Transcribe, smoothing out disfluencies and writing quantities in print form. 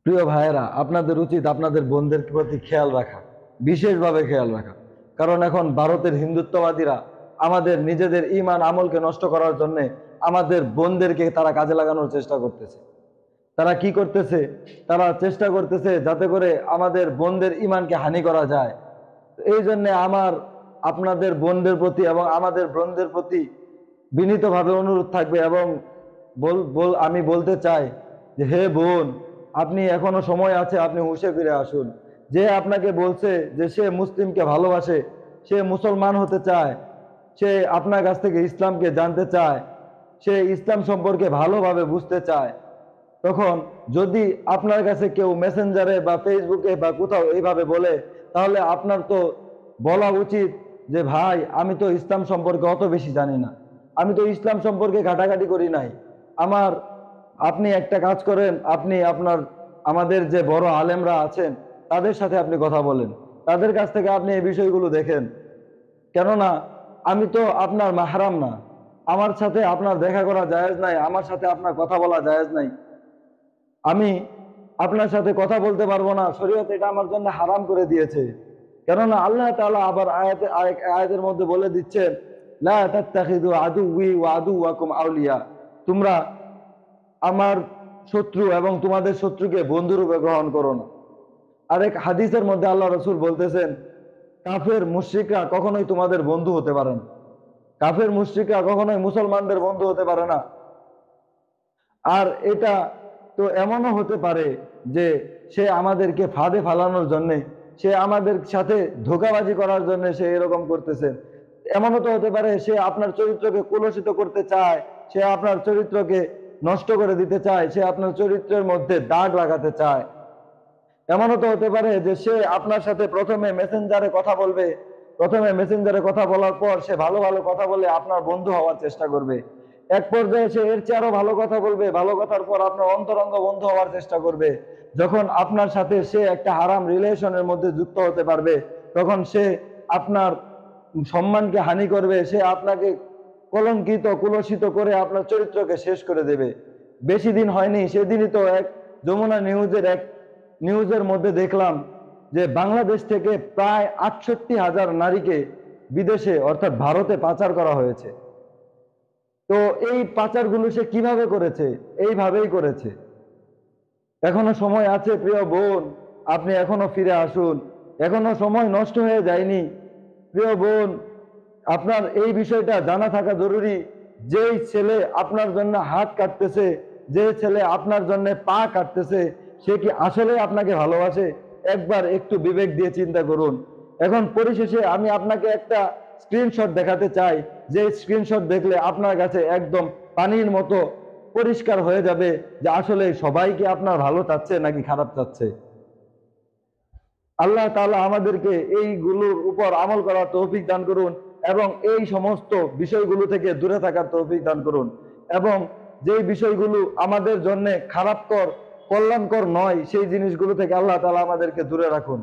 প্রিয় ভাইয়েরা, আপনাদের উচিত আপনাদের বোনদের প্রতি খেয়াল রাখা, বিশেষভাবে খেয়াল রাখা। কারণ এখন ভারতের হিন্দুত্ববাদীরা আমাদের নিজেদের ঈমান আমলকে নষ্ট করার জন্য আমাদের বোনদেরকে তারা কাজে লাগানোর চেষ্টা করতেছে। তারা কি করতেছে? তারা চেষ্টা করতেছে যাতে করে আমাদের বোনদের ঈমানকে হানি করা যায়। এই জন্য আমার আপনাদের বোনদের প্রতি এবং আমাদের বোনদের প্রতি বিনীতভাবে অনুরোধ থাকবে, এবং আমি বলতে চাই যে হে বোন, আপনি এখনো সময় আছে, আপনি হুঁশে ফিরে আসুন। যে আপনাকে বলছে যে সে মুসলিমকে ভালোবাসে, সে মুসলমান হতে চায়, সে আপনার কাছ থেকে ইসলামকে জানতে চায়, সে ইসলাম সম্পর্কে ভালোভাবে বুঝতে চায়, তখন যদি আপনার কাছে কেউ মেসেঞ্জারে বা ফেসবুকে বা কোথাও এইভাবে বলে, তাহলে আপনার তো বলা উচিত যে ভাই, আমি তো ইসলাম সম্পর্কে অত বেশি জানি না, আমি তো ইসলাম সম্পর্কে ঘাটাঘাটি করি নাই। আমার আপনি একটা কাজ করেন, আপনি আপনার আমাদের যে বড় আলেমরা আছেন তাদের সাথে আপনি কথা বলেন, তাদের কাছ থেকে আপনি এই বিষয়গুলো দেখেন। কেননা আমি তো আপনার মাহরাম না, আমার সাথে আপনার দেখা করা জায়েজ নাই, আমার সাথে আপনার কথা বলা জায়েজ নাই। আমি আপনার সাথে কথা বলতে পারবো না, শরীয়ত এটা আমার জন্য হারাম করে দিয়েছে। কেননা আল্লাহ তাআলা আবার আয়াতের মধ্যে বলে দিচ্ছেন, লা তাত্তাখিযু আদুওয়ি ওয়া আদুওয়াকুম আউলিয়া, তোমরা আমার শত্রু এবং তোমাদের শত্রুকে বন্ধুরূপে গ্রহণ করো না। আরেক হাদিসের মধ্যে আল্লাহ রাসূল বলতেছেন, কাফের মুশরিকরা কখনোই তোমাদের বন্ধু হতে পারে না, কাফের মুশরিকরা কখনোই মুসলমানদের বন্ধু হতে পারে না। আর এটা তো এমনও হতে পারে যে সে আমাদেরকে ফাঁদে ফালানোর জন্য, সে আমাদের সাথে ধোঁকাবাজি করার জন্য সে এরকম করতেছে। এমনও তো হতে পারে সে আপনার চরিত্রকে কলুষিত করতে চায়, সে আপনার চরিত্রকে নষ্ট করে দিতে চায়, সে আপনার চরিত্রের মধ্যে দাগ লাগাতে চায়। এমনও তো হতে পারে যে সে আপনার সাথে প্রথমে মেসেঞ্জারে কথা বলবে, প্রথমে মেসেঞ্জারে কথা বলার পর সে ভালো ভালো কথা বলে আপনার বন্ধু হওয়ার চেষ্টা করবে। এক পর্যায়ে সে এর চেয়ে আরো ভালো কথা বলবে, ভালো কথার পর আপনার অন্তরঙ্গ বন্ধু হওয়ার চেষ্টা করবে। যখন আপনার সাথে সে একটা হারাম রিলেশনের মধ্যে যুক্ত হতে পারবে, তখন সে আপনার সম্মানকে হানি করবে, সে আপনাকে কলঙ্কিত কুলসিত করে আপনার চরিত্রকে শেষ করে দেবে। বেশি দিন হয়নি, সেদিনই তো এক যমুনা নিউজের মধ্যে দেখলাম যে বাংলাদেশ থেকে প্রায় ৬৮,০০০ নারীকে বিদেশে অর্থাৎ ভারতে পাচার করা হয়েছে। তো এই পাচারগুলো সে কিভাবে করেছে? এইভাবেই করেছে। এখনো সময় আছে প্রিয় বোন, আপনি এখনো ফিরে আসুন, এখনো সময় নষ্ট হয়ে যায়নি। প্রিয় বোন, আপনার এই বিষয়টা জানা থাকা জরুরি। যেই ছেলে আপনার জন্য হাত কাটতেছে, যে ছেলে আপনার জন্য পা কাটতেছে, সে কি আসলে আপনাকে ভালোবাসে? একবার একটু বিবেক দিয়ে চিন্তা করুন। এখন পরিশেষে আমি আপনাকে একটা স্ক্রিনশট দেখাতে চাই, যে স্ক্রিনশট দেখলে আপনার কাছে একদম পানির মতো পরিষ্কার হয়ে যাবে যে আসলে সবাই কি আপনার ভালো চাচ্ছে নাকি খারাপ চাচ্ছে। আল্লাহ তাআলা আমাদেরকে এইগুলোর উপর আমল করার তৌফিক দান করুন, এবং এই সমস্ত বিষয়গুলো থেকে দূরে থাকার তৌফিক দান করুন, এবং যেই বিষয়গুলো আমাদের জন্য খারাপকর, কল্যাণকর নয়, সেই জিনিসগুলো থেকে আল্লাহ তাআলা আমাদেরকে দূরে রাখুন।